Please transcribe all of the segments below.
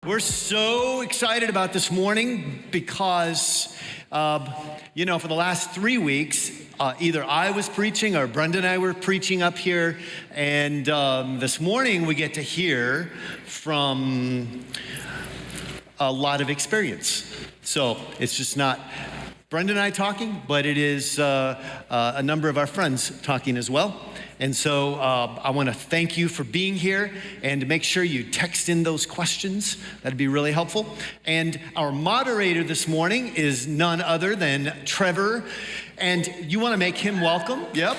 We're so excited about this morning because, for the last 3 weeks, either I was preaching or Brenda and I were preaching up here. And this morning we get to hear from a lot of experience. So it's just not Brenda and I talking, but it is a number of our friends talking as well. And so I want to thank you for being here and make sure you text in those questions. That'd be really helpful. And our moderator this morning is none other than Trevor. And you want to make him welcome? Yep.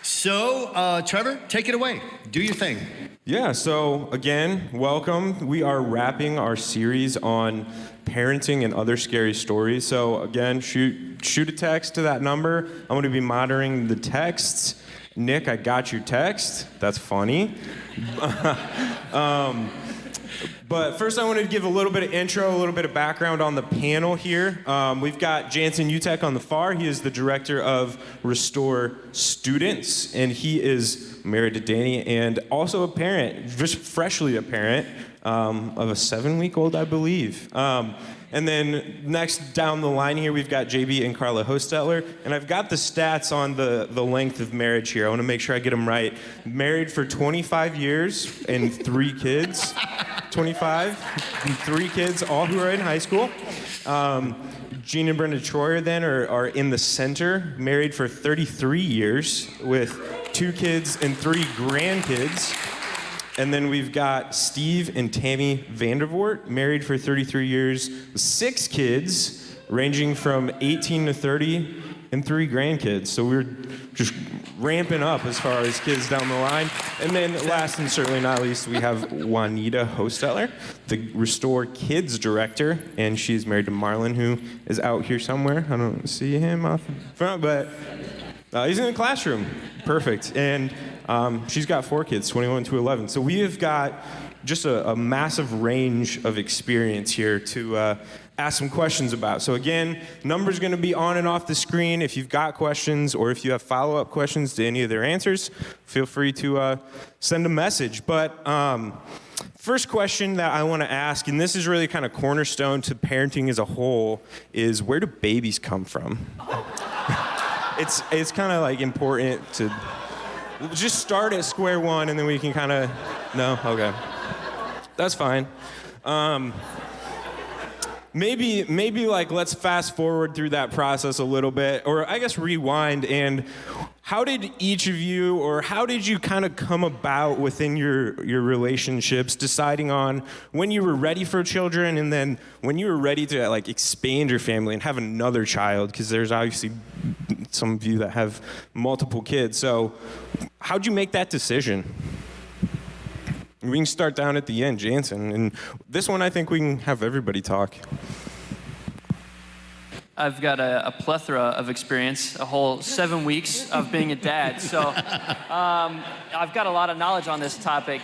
So, Trevor, take it away. Do your thing. Yeah, so again, welcome. We are wrapping our series on parenting and other scary stories. So again, shoot a text to that number. I'm going to be monitoring the texts. Nick, I got your text. That's funny. But first I wanted to give a little bit of intro, a little bit of background on the panel here. We've got Jansen Utek on the far. He is the director of Restore Students, and he is married to Danny and also a parent, just freshly a parent of a 7-week-old, I believe. And then next down the line here, we've got JB and Carla Hostetler. And I've got the stats on the length of marriage here. I want to make sure I get them right. Married for 25 years and 3 kids. 25 and 3 kids, all who are in high school. Gene and Brenda Troyer then are in the center, married for 33 years with 2 kids and 3 grandkids. And then we've got Steve and Tammy Vandervoort, married for 33 years, 6 kids, ranging from 18 to 30, and 3 grandkids. So we're just ramping up as far as kids down the line. And then last and certainly not least, we have Juanita Hostetler, the Restore Kids director, and she's married to Marlon, who is out here somewhere. I don't see him off front, but he's in the classroom. Perfect. And she's got 4 kids, 21 to 11. So we have got just a massive range of experience here to ask some questions about. So again, number's going to be on and off the screen. If you've got questions or if you have follow-up questions to any of their answers, feel free to send a message. But first question that I want to ask, and this is really kind of cornerstone to parenting as a whole, is where do babies come from? It's kind of like important to just start at square one and then we can kind of, no? Okay. That's fine. Maybe like let's fast forward through that process a little bit, or I guess rewind, and how did each of you, or how did you kind of come about within your relationships, deciding on when you were ready for children and then when you were ready to like expand your family and have another child, because there's obviously some of you that have multiple kids. So how'd you make that decision? We can start down at the end, Jansen. And this one, I think we can have everybody talk. I've got a plethora of experience, a whole 7 weeks of being a dad. So I've got a lot of knowledge on this topic.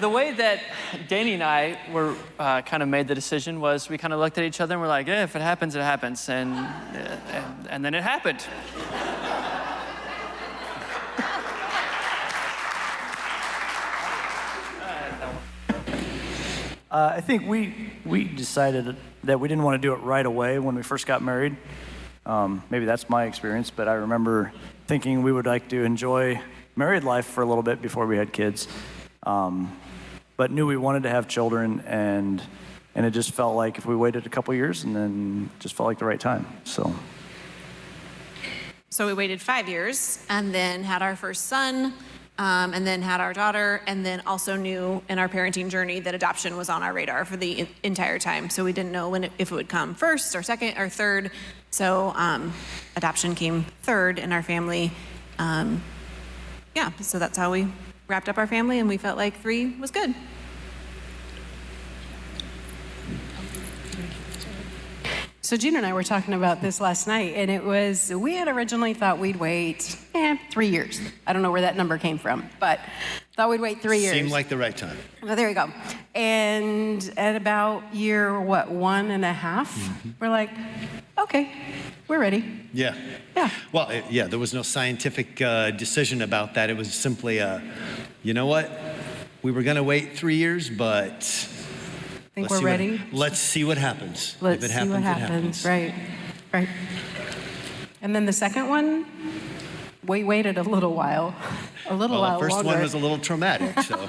The way that Danny and I were kind of made the decision was we kind of looked at each other and we're like, if it happens, it happens. And then it happened. I think we decided that we didn't want to do it right away when we first got married. Maybe that's my experience, but I remember thinking we would like to enjoy married life for a little bit before we had kids, but knew we wanted to have children, and it just felt like if we waited a couple years, and then just felt like the right time. So we waited 5 years, and then had our first son. And then had our daughter, and then also knew in our parenting journey that adoption was on our radar for the entire time. So we didn't know if it would come first or second or third. So adoption came third in our family. So that's how we wrapped up our family, and we felt like 3 was good. So Gina and I were talking about this last night, and we had originally thought we'd wait 3 years. I don't know where that number came from, but thought we'd wait 3 years. Seemed like the right time. Well, there you go. And at about year, 1.5, we're like, okay, we're ready. Yeah. Yeah. Well, there was no scientific decision about that. It was simply you know what? We were going to wait 3 years, but Think we're ready? Let's see what happens. Let's If it see happens, what it happens. happens. Right. And then the second one, we waited a little while. Well, the first longer. one was a little traumatic, so.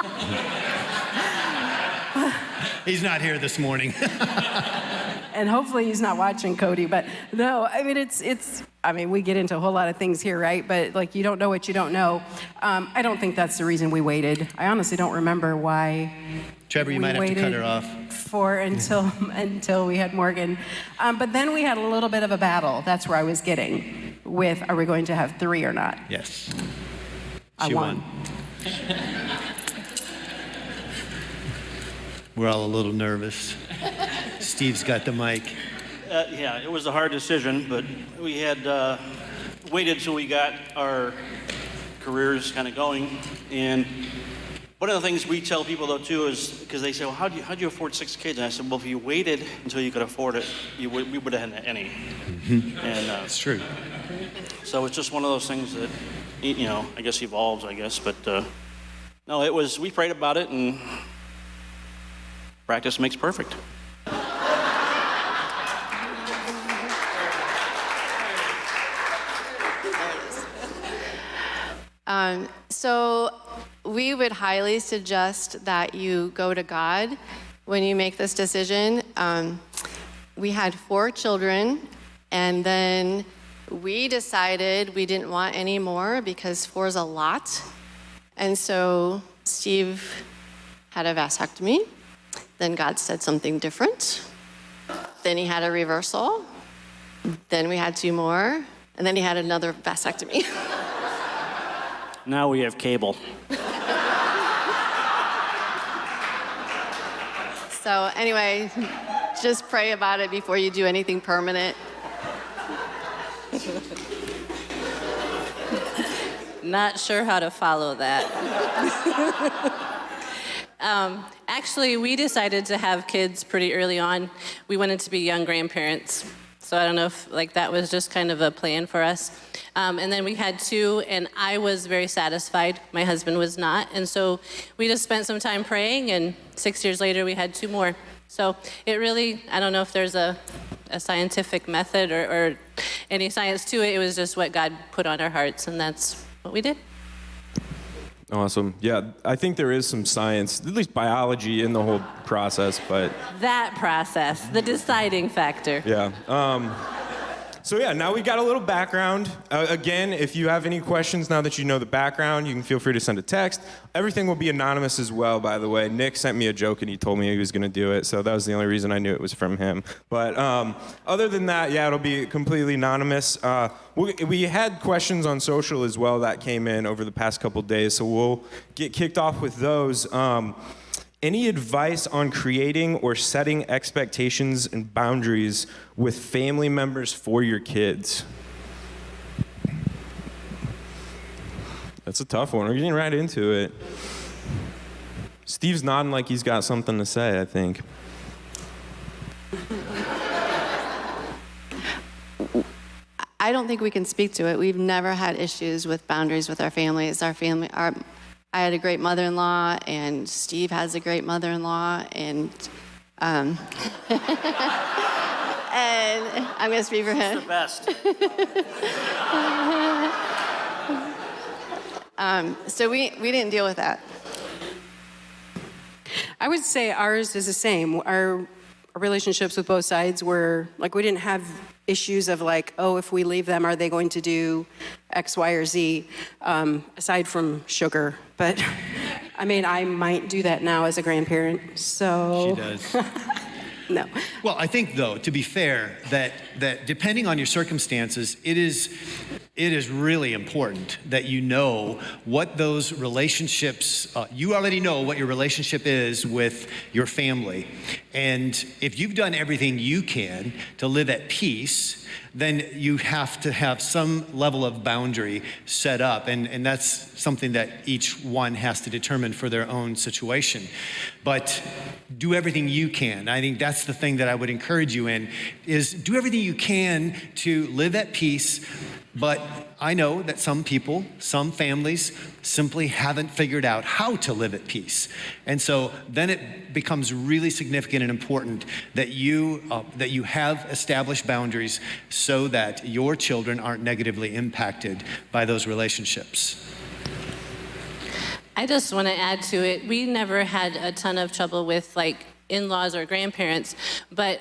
He's not here this morning. And hopefully he's not watching, Cody. But no, I mean, we get into a whole lot of things here, right? But like, you don't know what you don't know. I don't think that's the reason we waited. I honestly don't remember why. Trevor, you we might have to cut her off. Until we had Morgan. But then we had a little bit of a battle. That's where I was getting with, are we going to have 3 or not? Yes. I She won. We're all a little nervous. Steve's got the mic. Yeah, it was a hard decision, but we had waited till we got our careers kind of going. And one of the things we tell people, though, too, is because they say, well, how'd you afford 6 kids? And I said, well, if you waited until you could afford it, we would have had any. And It's true. so it's just one of those things that, I guess evolves, I guess. But no, we prayed about it, and practice makes perfect. So we would highly suggest that you go to God when you make this decision. We had 4 children, and then we decided we didn't want any more because 4 is a lot. And so Steve had a vasectomy. Then God said something different. Then he had a reversal. Then we had 2 more. And then he had another vasectomy. Now we have cable. So anyway, just pray about it before you do anything permanent. Not sure how to follow that. Actually, we decided to have kids pretty early on. We wanted to be young grandparents. So I don't know if that was just kind of a plan for us. And then we had 2, and I was very satisfied. My husband was not. And so we just spent some time praying, and 6 years later, we had 2 more. So it really, I don't know if there's a scientific method or any science to it. It was just what God put on our hearts, and that's what we did. Awesome. Yeah, I think there is some science, at least biology, in the whole process, but That process, the deciding factor. yeah. So yeah, now we got a little background. Again, if you have any questions now that you know the background, you can feel free to send a text. Everything will be anonymous as well, by the way. Nick sent me a joke and he told me he was going to do it, so that was the only reason I knew it was from him. But other than that, yeah, it'll be completely anonymous. We had questions on social as well that came in over the past couple days, so we'll get kicked off with those. Any advice on creating or setting expectations and boundaries with family members for your kids? That's a tough one. We're getting right into it. Steve's nodding like he's got something to say, I think. I don't think we can speak to it. We've never had issues with boundaries with our families. I had a great mother-in-law, and Steve has a great mother-in-law, and and I'm going to speak for him. The best. So we didn't deal with that. I would say ours is the same. Our relationships with both sides were, we didn't have issues of if we leave them, are they going to do X, Y, or Z, aside from sugar. But, I might do that now as a grandparent, so. She does. No. Well, I think, though, to be fair, that depending on your circumstances, it is it is really important that you know what those relationships, you already know what your relationship is with your family. And if you've done everything you can to live at peace, then you have to have some level of boundary set up. And that's something that each one has to determine for their own situation. But do everything you can. I think that's the thing that I would encourage you in, is do everything you can to live at peace. But I know that some people, some families simply haven't figured out how to live at peace. And so then it becomes really significant and important that you have established boundaries so that your children aren't negatively impacted by those relationships. I just want to add to it. We never had a ton of trouble with like in-laws or grandparents, but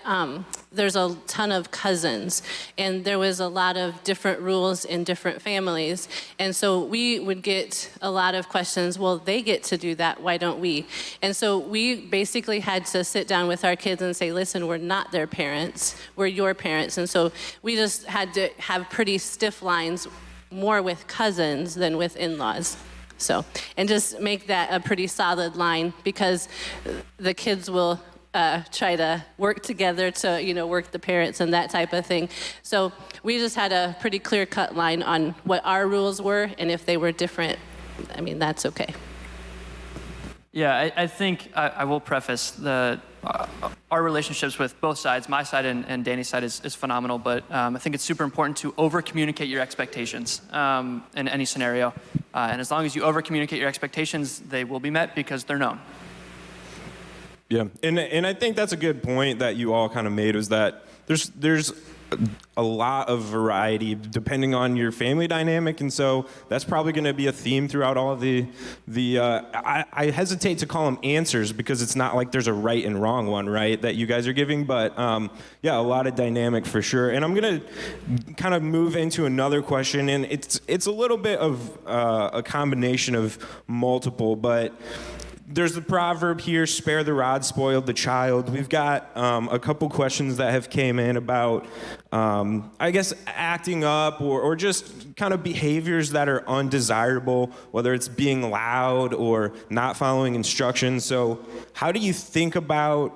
there's a ton of cousins, and there was a lot of different rules in different families, and so we would get a lot of questions, well, they get to do that, why don't we? And so we basically had to sit down with our kids and say, listen, we're not their parents, we're your parents, and so we just had to have pretty stiff lines, more with cousins than with in-laws. So, and just make that a pretty solid line, because the kids will try to work together to, work the parents and that type of thing. So we just had a pretty clear-cut line on what our rules were, and if they were different, I mean, that's okay. Yeah, I think I will preface our relationships with both sides, my side and Danny's side, is phenomenal, but I think it's super important to over-communicate your expectations in any scenario. And as long as you over-communicate your expectations, they will be met because they're known. Yeah, and I think that's a good point that you all kind of made, was that there's a lot of variety depending on your family dynamic, and so that's probably going to be a theme throughout all of the I hesitate to call them answers, because it's not like there's a right and wrong one, right, that you guys are giving, but yeah, a lot of dynamic for sure. And I'm going to kind of move into another question, and it's a little bit of a combination of multiple, but there's the proverb here, spare the rod, spoil the child. We've got a couple questions that have came in about, I guess, acting up or just kind of behaviors that are undesirable, whether it's being loud or not following instructions. So how do you think about,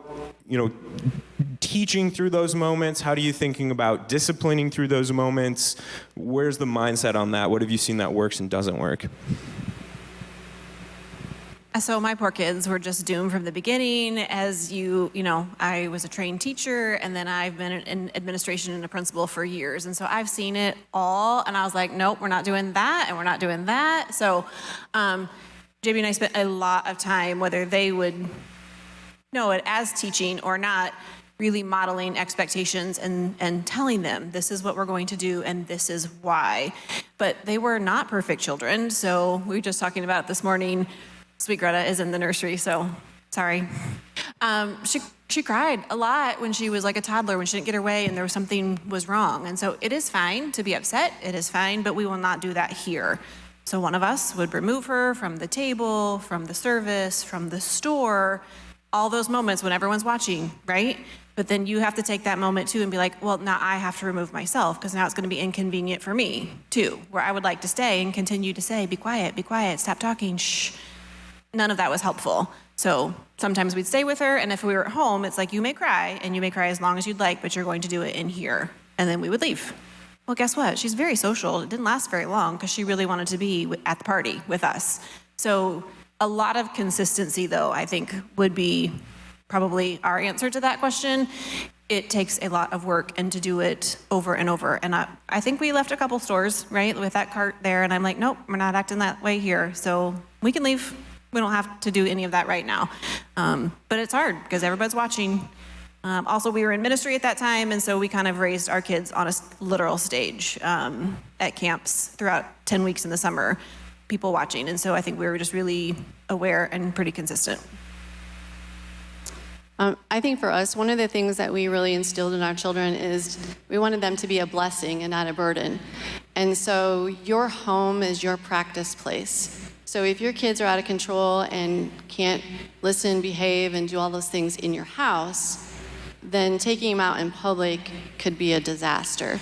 teaching through those moments? How do you thinking about disciplining through those moments? Where's the mindset on that? What have you seen that works and doesn't work? So my poor kids were just doomed from the beginning. As I was a trained teacher, and then I've been in administration and a principal for years. And so I've seen it all, and I was like, nope, we're not doing that, and we're not doing that. So JB and I spent a lot of time, whether they would know it as teaching or not, really modeling expectations and telling them, this is what we're going to do, and this is why. But they were not perfect children. So we were just talking about this morning, Sweet Greta is in the nursery, so sorry. She cried a lot when she was like a toddler, when she didn't get her way and there was something was wrong. And so it is fine to be upset, it is fine, but we will not do that here. So one of us would remove her from the table, from the service, from the store, all those moments when everyone's watching, right? But then you have to take that moment too and be like, well, now I have to remove myself, because now it's gonna be inconvenient for me too, where I would like to stay and continue to say, be quiet, stop talking, shh. None of that was helpful. So sometimes we'd stay with her, and if we were at home, it's like, you may cry, and you may cry as long as you'd like, but you're going to do it in here. And then we would leave. Well, guess what? She's very social. It didn't last very long, because she really wanted to be at the party with us. So a lot of consistency, though, I think would be probably our answer to that question. It takes a lot of work, and to do it over and over. And I think we left a couple stores, right, with that cart there, and I'm like, nope, we're not acting that way here. So we can leave. We don't have to do any of that right now. But it's hard because everybody's watching. Also, we were in ministry at that time, and so we kind of raised our kids on a literal stage at camps throughout 10 weeks in the summer, people watching. And so I think we were just really aware and pretty consistent. I think for us, one of the things that we really instilled in our children is we wanted them to be a blessing and not a burden. And so your home is your practice place. So if your kids are out of control and can't listen, behave, and do all those things in your house, then taking them out in public could be a disaster.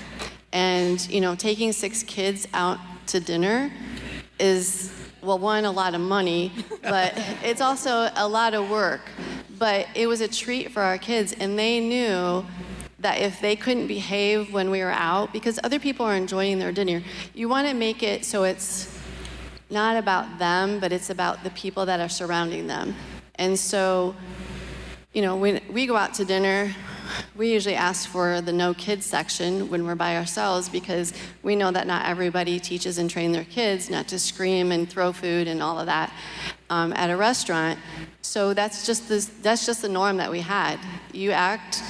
And, taking 6 kids out to dinner is, well, one, a lot of money, but it's also a lot of work. But it was a treat for our kids, and they knew that if they couldn't behave when we were out, because other people are enjoying their dinner, you want to make it so it's not about them, but it's about the people that are surrounding them. And so, when we go out to dinner, we usually ask for the no kids section when we're by ourselves, because we know that not everybody teaches and trains their kids not to scream and throw food and all of that at a restaurant. So that's just the norm that we had. You act,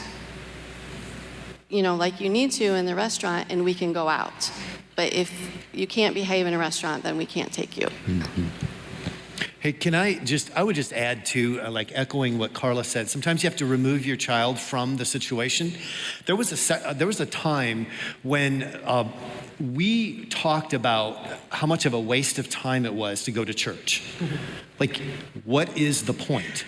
like you need to in the restaurant, and we can go out. But if you can't behave in a restaurant, then we can't take you. Hey, I would just add to, echoing what Carla said, sometimes you have to remove your child from the situation. There was a time when we talked about how much of a waste of time it was to go to church. What is the point?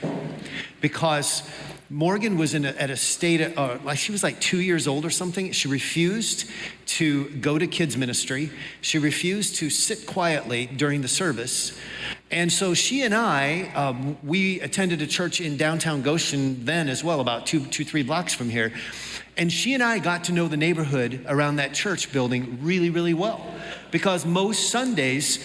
Because Morgan was at a state of, she was 2 years old or something. She refused to go to kids ministry. She refused to sit quietly during the service. And so she and I, we attended a church in downtown Goshen then as well, about 3 blocks from here. And she and I got to know the neighborhood around that church building really, really well. Because most Sundays,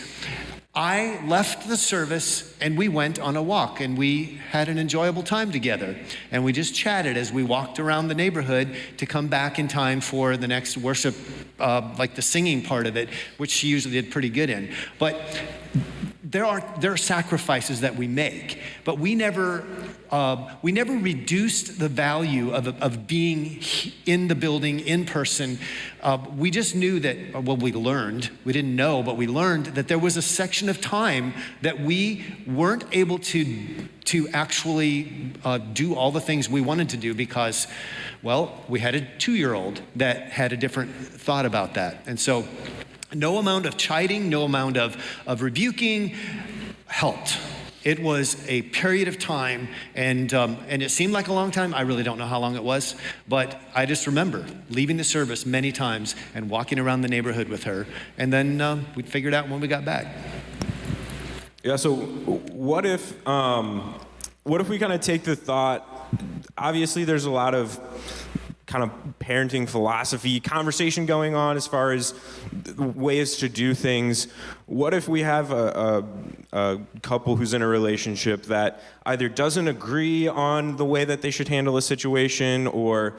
I left the service and we went on a walk and we had an enjoyable time together. And we just chatted as we walked around the neighborhood to come back in time for the next worship, the singing part of it, which she usually did pretty good in. But there are sacrifices that we make, but we never reduced the value of being in the building, in person. We just knew that, we learned, we didn't know, but we learned that there was a section of time that we weren't able to actually do all the things we wanted to do because, we had a 2-year-old that had a different thought about that. And so no amount of chiding, no amount of rebuking helped. It was a period of time, and it seemed like a long time. I really don't know how long it was, but I just remember leaving the service many times and walking around the neighborhood with her, and then we'd figure it out when we got back. Yeah, so what if we kind of take the thought, obviously there's a lot of kind of parenting philosophy conversation going on as far as ways to do things. What if we have a couple who's in a relationship that either doesn't agree on the way that they should handle a situation, or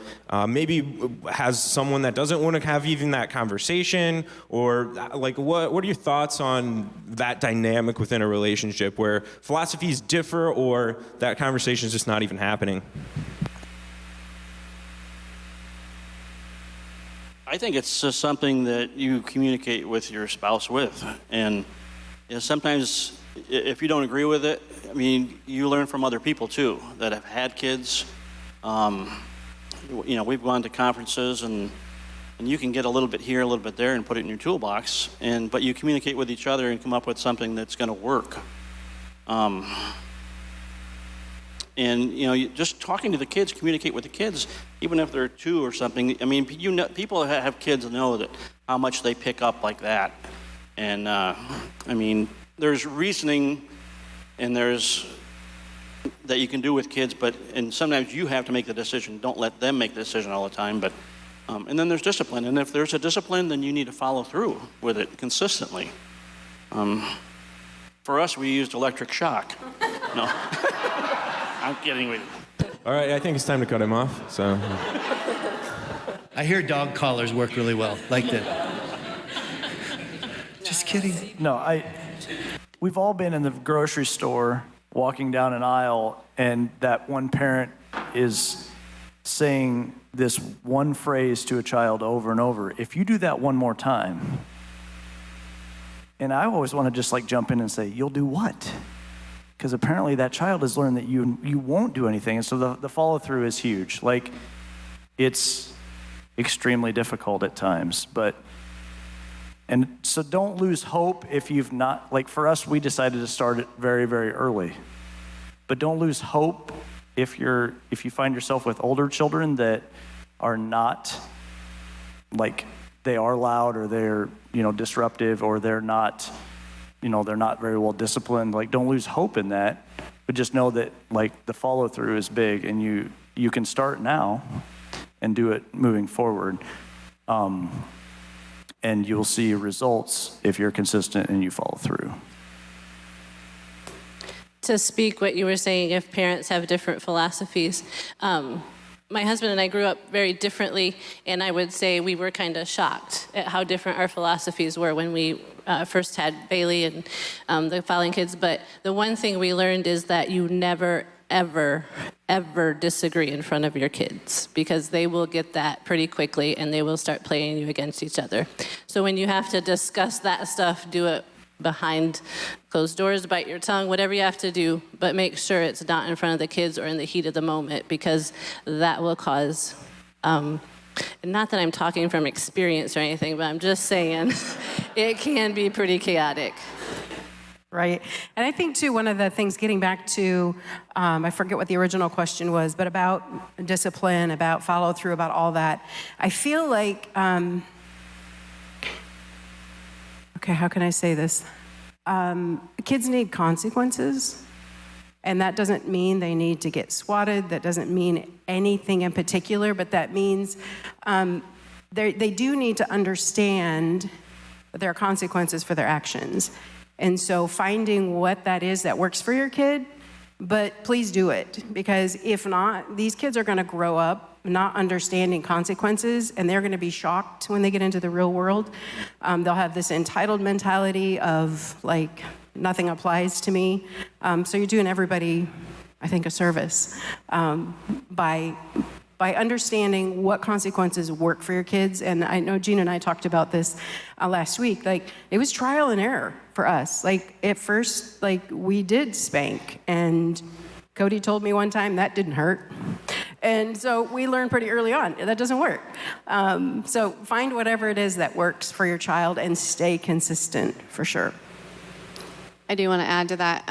maybe has someone that doesn't want to have even that conversation, or what are your thoughts on that dynamic within a relationship where philosophies differ or that conversation is just not even happening? I think it's just something that you communicate with your spouse with. And sometimes if you don't agree with it, you learn from other people too that have had kids. We've gone to conferences and you can get a little bit here, a little bit there and put it in your toolbox. But you communicate with each other and come up with something that's going to work. Just talking to the kids, communicate with the kids, even if they're 2 or something. People that have kids know that how much they pick up like that. And there's reasoning and there's that you can do with kids, and sometimes you have to make the decision. Don't let them make the decision all the time. But and then there's discipline, and if there's a discipline, then you need to follow through with it consistently. For us, we used electric shock. No. I'm kidding with you. All right, I think it's time to cut him off. So, I hear dog collars work really well, like that. Just kidding. No, we've all been in the grocery store walking down an aisle, and that one parent is saying this one phrase to a child over and over. If you do that one more time, and I always want to just jump in and say, you'll do what? Because apparently that child has learned that you won't do anything. And so the follow through is huge. It's extremely difficult at times, and so don't lose hope if you've not, for us, we decided to start it very, very early. But don't lose hope if you find yourself with older children that are not they are loud or they're, disruptive or they're not very well disciplined, like don't lose hope in that, but just know that like the follow through is big, and you can start now and do it moving forward. And you'll see results if you're consistent and you follow through. To speak what you were saying, if parents have different philosophies, my husband and I grew up very differently, and I would say we were kind of shocked at how different our philosophies were when we first had Bailey and the following kids. But the one thing we learned is that you never, ever, ever disagree in front of your kids, because they will get that pretty quickly and they will start playing you against each other. So when you have to discuss that stuff, do it behind closed doors, bite your tongue, whatever you have to do, but make sure it's not in front of the kids or in the heat of the moment, because that will cause, and not that I'm talking from experience or anything, but I'm just saying it can be pretty chaotic. Right. And I think, too, one of the things, getting back to, I forget what the original question was, but about discipline, about follow through, about all that, I feel like, okay, how can I say this? Kids need consequences, and that doesn't mean they need to get swatted. That doesn't mean anything in particular, but that means they do need to understand that there are consequences for their actions. And so finding what that is that works for your kid, but please do it, because if not, these kids are going to grow up not understanding consequences, and they're going to be shocked when they get into the real world. They'll have this entitled mentality of like, nothing applies to me. So you're doing everybody, I think, a service by understanding what consequences work for your kids. And I know Gina and I talked about this last week. Like, it was trial and error for us. Like, at first, like, we did spank, and Cody told me one time that didn't hurt. And so we learned pretty early on that doesn't work. So find whatever it is that works for your child and stay consistent, for sure. I do want to add to that.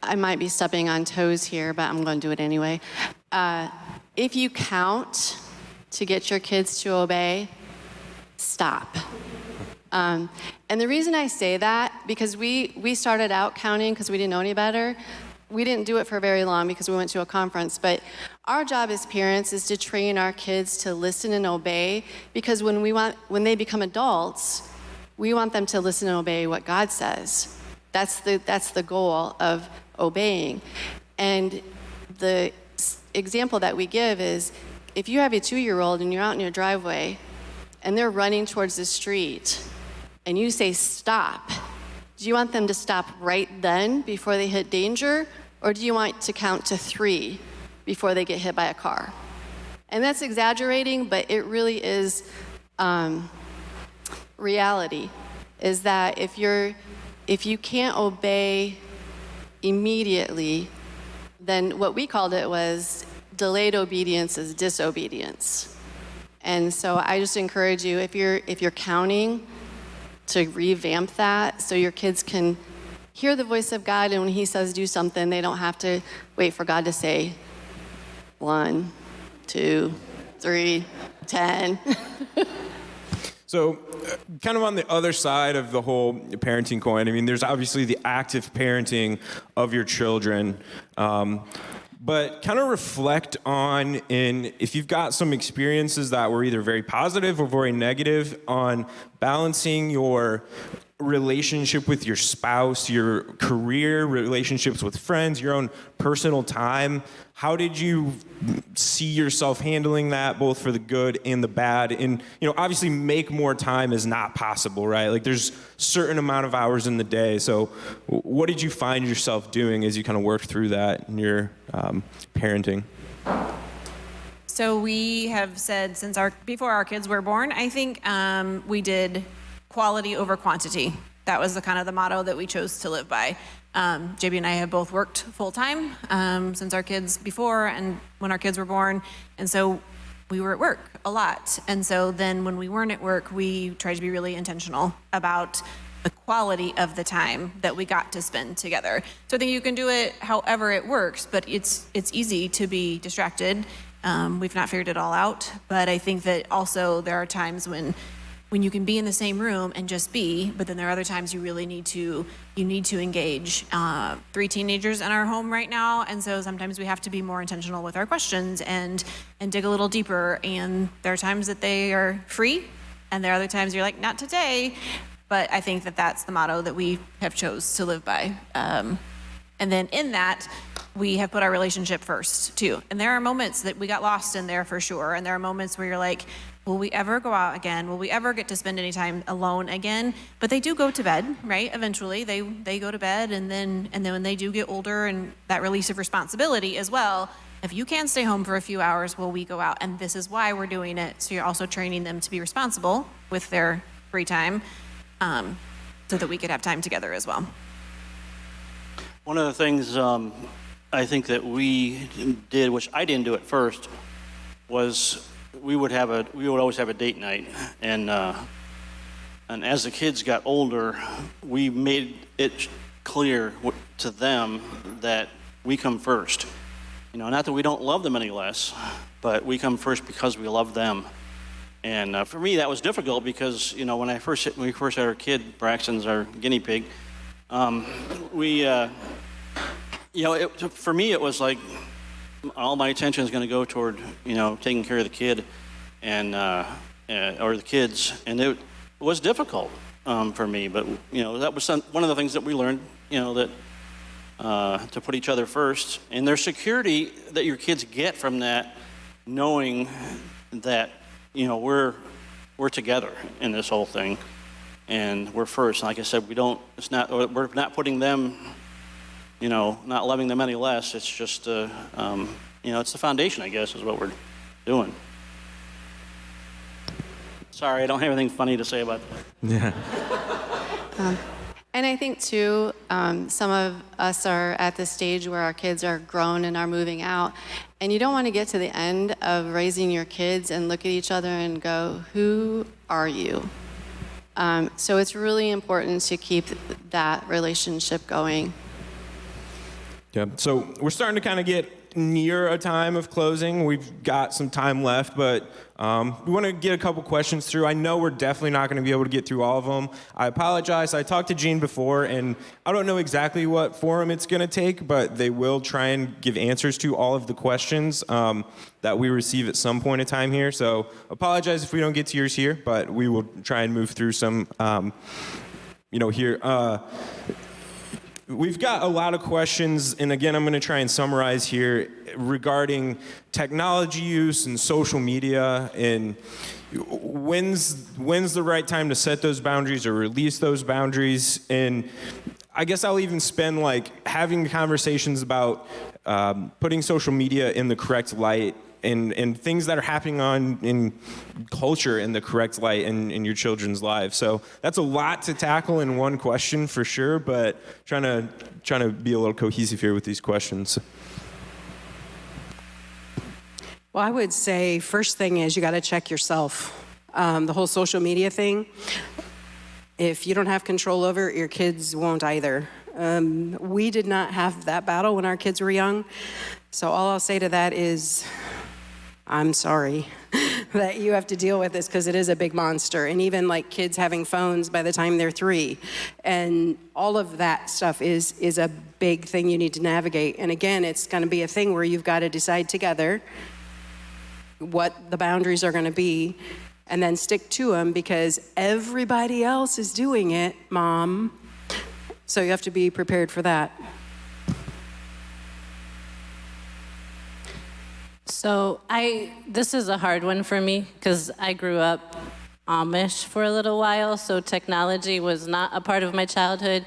I might be stepping on toes here, but I'm going to do it anyway. If you count to get your kids to obey, stop. And the reason I say that, because we started out counting because we didn't know any better. We didn't do it for very long because we went to a conference, but our job as parents is to train our kids to listen and obey, because when they become adults, we want them to listen and obey what God says. That's the goal of obeying. And the example that we give is, if you have a 2-year-old and you're out in your driveway and they're running towards the street and you say stop, do you want them to stop right then before they hit danger, or do you want to count to 3 before they get hit by a car? And that's exaggerating, but it really is reality, is that if you can't obey immediately, then what we called it was delayed obedience is disobedience. And so I just encourage you, if you're counting, to revamp that so your kids can hear the voice of God, and when he says do something, they don't have to wait for God to say 1, 2, 3, 10. So, kind of on the other side of the whole parenting coin, I mean, there's obviously the active parenting of your children, but kind of reflect on, if you've got some experiences that were either very positive or very negative, on balancing your relationship with your spouse, your career, relationships with friends, your own personal time. How did you see yourself handling that, both for the good and the bad? And, obviously make more time is not possible, right? Like, there's a certain amount of hours in the day. So what did you find yourself doing as you kind of worked through that in your parenting? So we have said before our kids were born, I think we did quality over quantity. That was the motto that we chose to live by. JB and I have both worked full time since our kids before and when our kids were born. And so we were at work a lot. And so then when we weren't at work, we tried to be really intentional about the quality of the time that we got to spend together. So I think you can do it however it works, but it's easy to be distracted. We've not figured it all out, but I think that also there are times when you can be in the same room and just be, but then there are other times you really need to engage. 3 teenagers in our home right now, and so sometimes we have to be more intentional with our questions and dig a little deeper. And there are times that they are free, and there are other times you're like, not today. But I think that that's the motto that we have chose to live by. And then in that, we have put our relationship first too. And there are moments that we got lost in there for sure. And there are moments where you're like, will we ever go out again? Will we ever get to spend any time alone again? But they do go to bed, right? Eventually, they go to bed, and then when they do get older, and that release of responsibility as well. If you can stay home for a few hours, will we go out? And this is why we're doing it. So you're also training them to be responsible with their free time, so that we could have time together as well. One of the things I think that we did, which I didn't do at first, was we would always have a date night, and as the kids got older, we made it clear to them that we come first. You know, not that we don't love them any less, but we come first because we love them. And for me, that was difficult because, you know, when we first had our kid, Braxton's our guinea pig, for me, it was like all my attention is going to go toward, you know, taking care of the kid and or the kids, and it was difficult for me. But you know, that was one of the things that we learned, you know, that to put each other first, and there's security that your kids get from that, knowing that, you know, we're together in this whole thing, and we're first. And like I said, we're not putting them, you know, not loving them any less. It's just, you know, it's the foundation, I guess, is what we're doing. Sorry, I don't have anything funny to say about that. Yeah. And I think, too, some of us are at the stage where our kids are grown and are moving out, and you don't want to get to the end of raising your kids and look at each other and go, who are you? So it's really important to keep that relationship going. Yeah, so we're starting to kind of get near a time of closing. We've got some time left, but we want to get a couple questions through. I know we're definitely not going to be able to get through all of them. I apologize. I talked to Gene before, and I don't know exactly what forum it's going to take, but they will try and give answers to all of the questions that we receive at some point in time here. So apologize if we don't get to yours here, but we will try and move through some, here. We've got a lot of questions, and again, I'm going to try and summarize here regarding technology use and social media, and when's the right time to set those boundaries or release those boundaries. And I guess I'll even spend like having conversations about putting social media in the correct light, and things that are happening in culture in the correct light in your children's lives. So that's a lot to tackle in one question for sure, but trying to be a little cohesive here with these questions. Well, I would say first thing is you got to check yourself. The whole social media thing, if you don't have control over it, your kids won't either. We did not have that battle when our kids were young. So all I'll say to that is, I'm sorry that you have to deal with this, because it is a big monster. And even like kids having phones by the time they're 3, and all of that stuff is a big thing you need to navigate. And again, it's going to be a thing where you've got to decide together what the boundaries are going to be, and then stick to them, because everybody else is doing it, Mom. So you have to be prepared for that. So this is a hard one for me because I grew up Amish for a little while, so technology was not a part of my childhood.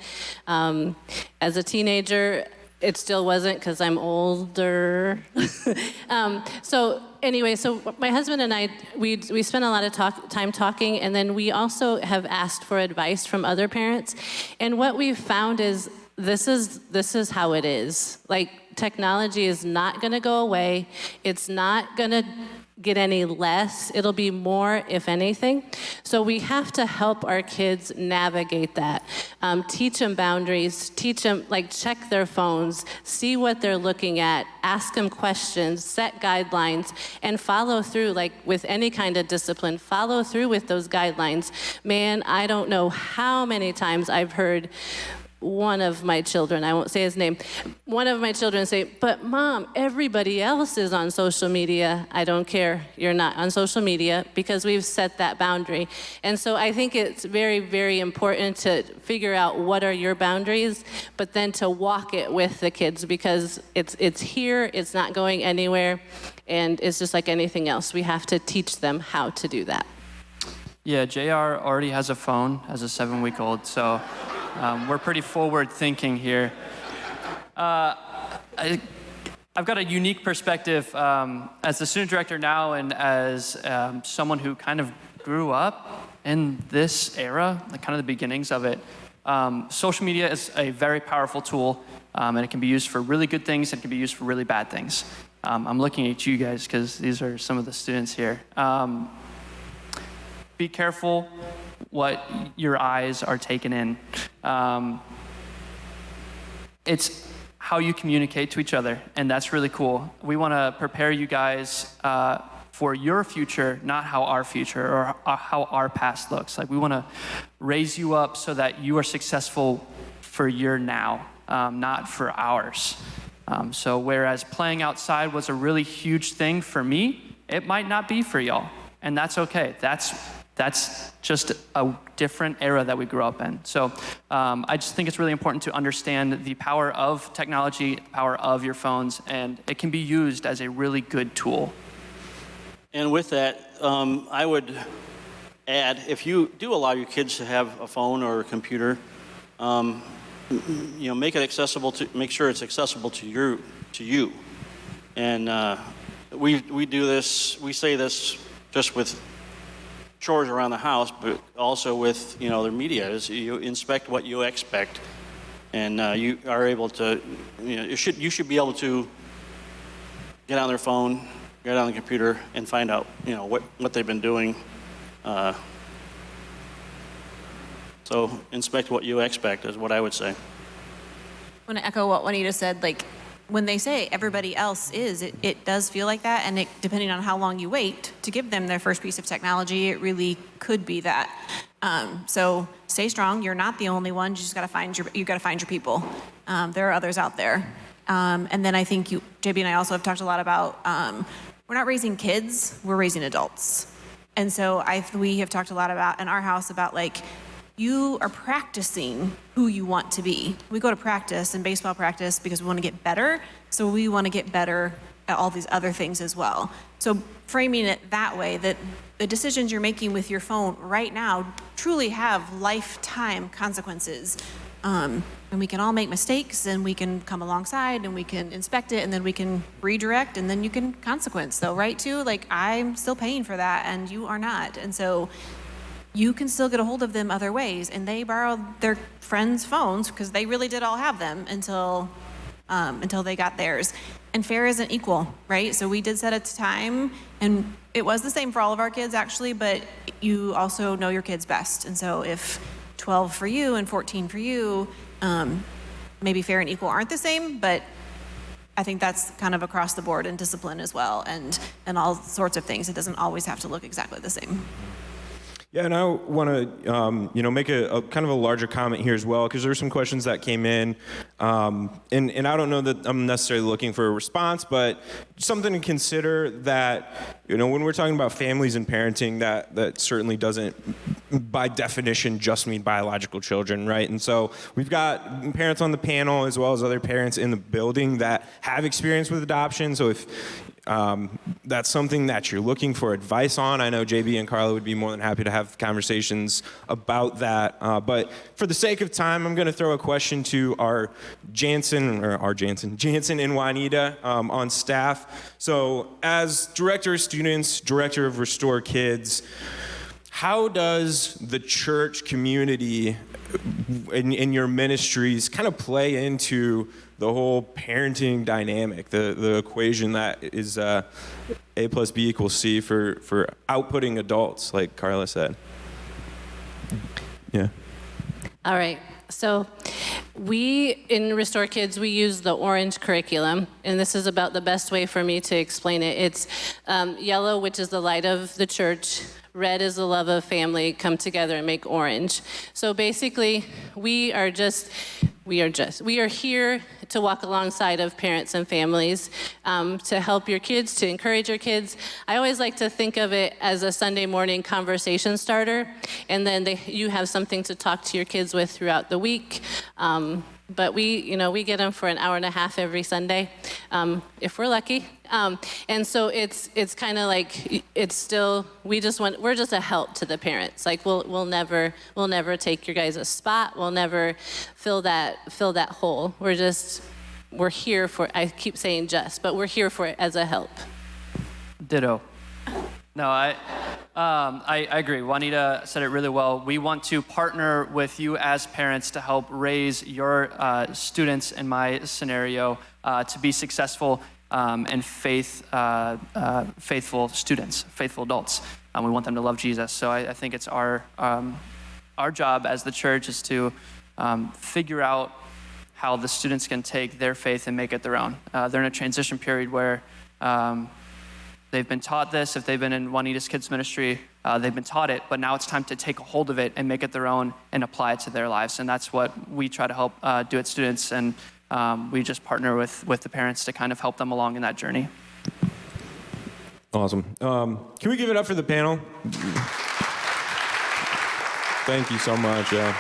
As a teenager, it still wasn't because I'm older. So my husband and I, we spent a lot of time talking, and then we also have asked for advice from other parents. And what we've found is this is how it is. Like, technology is not going to go away. It's not going to get any less. It'll be more, if anything. So we have to help our kids navigate that. Teach them boundaries. Teach them, like, check their phones, see what they're looking at, ask them questions, set guidelines, and follow through, like with any kind of discipline, follow through with those guidelines. Man, I don't know how many times I've heard one of my children, I won't say his name, one of my children say, but Mom, everybody else is on social media. I don't care, you're not on social media, because we've set that boundary. And so I think it's very, very important to figure out what are your boundaries, but then to walk it with the kids, because it's here, it's not going anywhere, and it's just like anything else. We have to teach them how to do that. Yeah, JR already has a phone as a 7-week-old, so we're pretty forward thinking here. I've got a unique perspective as the student director now, and as someone who kind of grew up in this era, like kind of the beginnings of it. Social media is a very powerful tool, and it can be used for really good things, and it can be used for really bad things. I'm looking at you guys because these are some of the students here. Be careful what your eyes are taking in. It's how you communicate to each other, and that's really cool. We want to prepare you guys for your future, not how our future or how our past looks. Like, we want to raise you up so that you are successful for your now, not for ours. So whereas playing outside was a really huge thing for me, it might not be for y'all, and that's okay. That's just a different era that we grew up in. So I just think it's really important to understand the power of technology, the power of your phones, and it can be used as a really good tool. And with that, I would add, if you do allow your kids to have a phone or a computer, make it accessible make sure it's accessible to you. And we do this, we say this just with chores around the house, but also with their media. Is you inspect what you expect, and you are able to. You should be able to get on their phone, get on the computer, and find out what they've been doing. So inspect what you expect is what I would say. I want to echo what Juanita said. Like, when they say everybody else is, it does feel like that, and depending on how long you wait to give them their first piece of technology, it really could be that. So stay strong. You're not the only one. You just got to find your people. There are others out there. And then I think JB and I also have talked a lot about we're not raising kids, we're raising adults. And so we have talked a lot about in our house about, like, you are practicing who you want to be. We go to practice and baseball practice because we want to get better, so we want to get better at all these other things as well. So framing it that way, that the decisions you're making with your phone right now truly have lifetime consequences. And we can all make mistakes, and we can come alongside, and we can inspect it, and then we can redirect, and then you can consequence. So, right, too, like, I'm still paying for that, and you are not. And so you can still get a hold of them other ways. And they borrowed their friends' phones because they really did all have them until they got theirs. And fair isn't equal, right? So we did set a time, and it was the same for all of our kids, actually, but you also know your kids best. And so if 12 for you and 14 for you, maybe fair and equal aren't the same, but I think that's kind of across the board in discipline as well, and all sorts of things. It doesn't always have to look exactly the same. Yeah, and I want to, make a kind of a larger comment here as well, because there were some questions that came in, and I don't know that I'm necessarily looking for a response, but something to consider that, when we're talking about families and parenting, that certainly doesn't, by definition, just mean biological children, right? And so we've got parents on the panel as well as other parents in the building that have experience with adoption. So if that's something that you're looking for advice on, I know JB and Carla would be more than happy to have conversations about that. But for the sake of time, I'm going to throw a question to our Jansen and Juanita on staff. So as Director of Students, Director of Restore Kids, how does the church community in your ministries kind of play into the whole parenting dynamic, the equation that is A plus B equals C for outputting adults, like Carla said? Yeah. All right. So we, in Restore Kids, we use the orange curriculum, and this is about the best way for me to explain it. It's yellow, which is the light of the church. Red is the love of family, come together and make orange. So basically, we are here to walk alongside of parents and families, to help your kids, to encourage your kids. I always like to think of it as a Sunday morning conversation starter, and then you have something to talk to your kids with throughout the week. But we get them for an hour and a half every Sunday, if we're lucky. And so it's kind of like, it's still, we're just a help to the parents. Like we'll never take your guys' spot. We'll never fill that hole. We're here for, I keep saying just, but we're here for it as a help. Ditto. No, I agree. Juanita said it really well. We want to partner with you as parents to help raise your students, in my scenario, to be successful and faithful students, faithful adults. We want them to love Jesus. So I think it's our job as the church is to figure out how the students can take their faith and make it their own. They're in a transition period where they've been taught this. If they've been in Juanita's Kids Ministry, they've been taught it, but now it's time to take a hold of it and make it their own and apply it to their lives. And that's what we try to help do at Students, and we just partner with the parents to kind of help them along in that journey. Awesome. Can we give it up for the panel? Thank you so much. Yeah.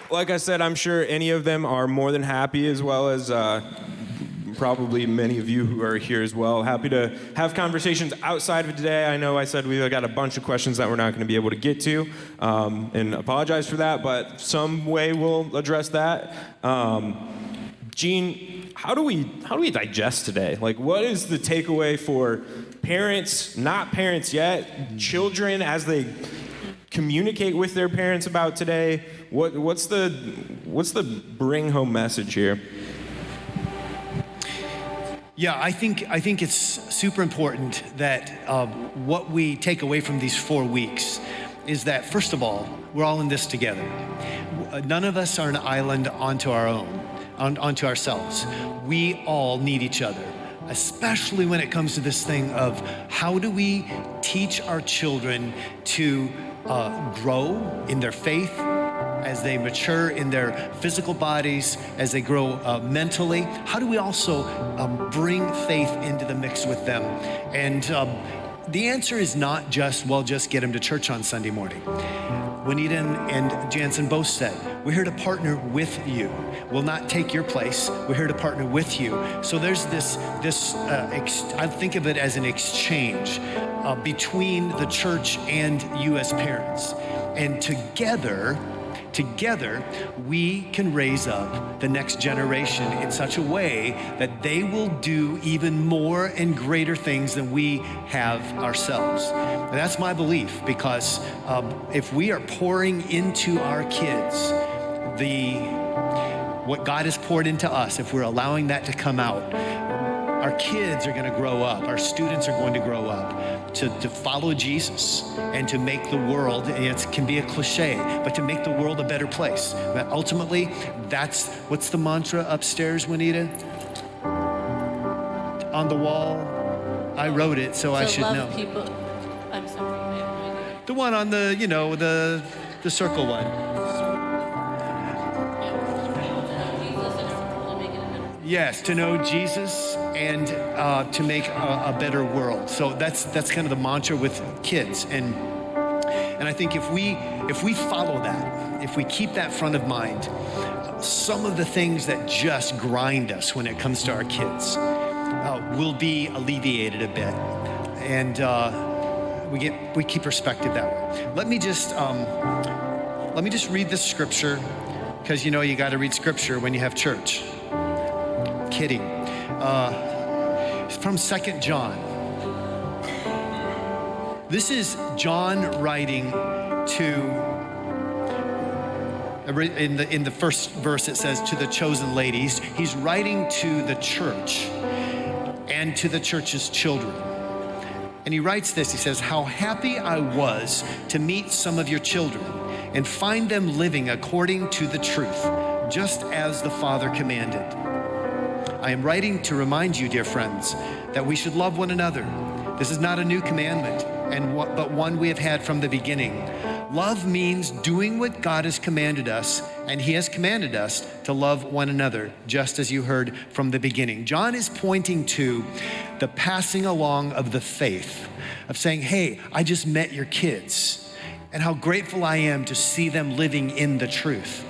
Like I said, I'm sure any of them are more than happy, as well as probably many of you who are here as well. Happy to have conversations outside of today. I know I said we've got a bunch of questions that we're not going to be able to get to, and apologize for that, but some way we'll address that. Gene, how do we digest today? Like, what is the takeaway for parents, not parents yet, children as they communicate with their parents about today? What's the bring home message here? Yeah, I think it's super important that what we take away from these 4 weeks is that, first of all, we're all in this together. None of us are an island onto our own, onto ourselves. We all need each other, especially when it comes to this thing of how do we teach our children to grow in their faith, as they mature in their physical bodies, as they grow mentally. How do we also bring faith into the mix with them? And the answer is not just get them to church on Sunday morning. Juanita and Jansen both said, we're here to partner with you. We'll not take your place. We're here to partner with you. So there's this I think of it as an exchange between the church and you as parents. And together, we can raise up the next generation in such a way that they will do even more and greater things than we have ourselves. And that's my belief, because if we are pouring into our kids what God has poured into us, if we're allowing that to come out, our kids are going to grow up, our students are going to grow up to follow Jesus and to make the world, and it can be a cliche, but to make the world a better place. But ultimately, what's the mantra upstairs, Juanita? On the wall? I wrote it, so I should know. Love people. I'm sorry. The one on the circle one. Yes, to know Jesus and to make a better world. So that's kind of the mantra with kids, and I think if we follow that, if we keep that front of mind, some of the things that just grind us when it comes to our kids will be alleviated a bit, and we keep perspective that way. Let me just read this scripture, because you got to read scripture when you have church. Kidding. From 2 John. This is John writing to, in the first verse it says, to the chosen ladies. He's writing to the church and to the church's children. And he writes this, he says, how happy I was to meet some of your children and find them living according to the truth, just as the Father commanded. I am writing to remind you, dear friends, that we should love one another. This is not a new commandment, but one we have had from the beginning. Love means doing what God has commanded us, and he has commanded us to love one another, just as you heard from the beginning. John is pointing to the passing along of the faith, of saying, hey, I just met your kids, and how grateful I am to see them living in the truth.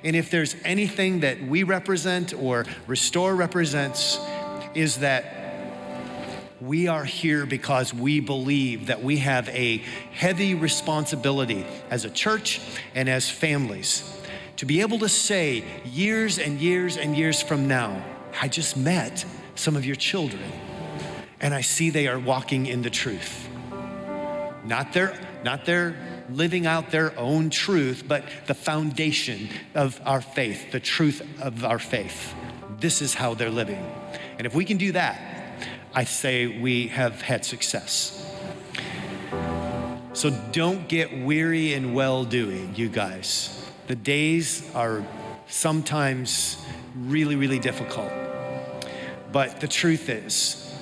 And if there's anything that we represent or Restore represents, is that we are here because we believe that we have a heavy responsibility as a church and as families to be able to say years and years and years from now, I just met some of your children and I see they are walking in the truth. Not their living out their own truth, but the foundation of our faith, the truth of our faith. This is how they're living. And if we can do that, I say we have had success. So don't get weary in well-doing, you guys. The days are sometimes really, really difficult. But the truth is,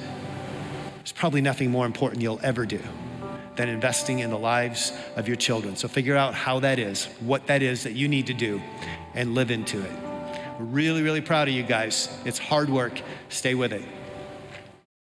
there's probably nothing more important you'll ever do than investing in the lives of your children. So figure out how that is, what that is that you need to do, and live into it. We're really, really proud of you guys. It's hard work. Stay with it.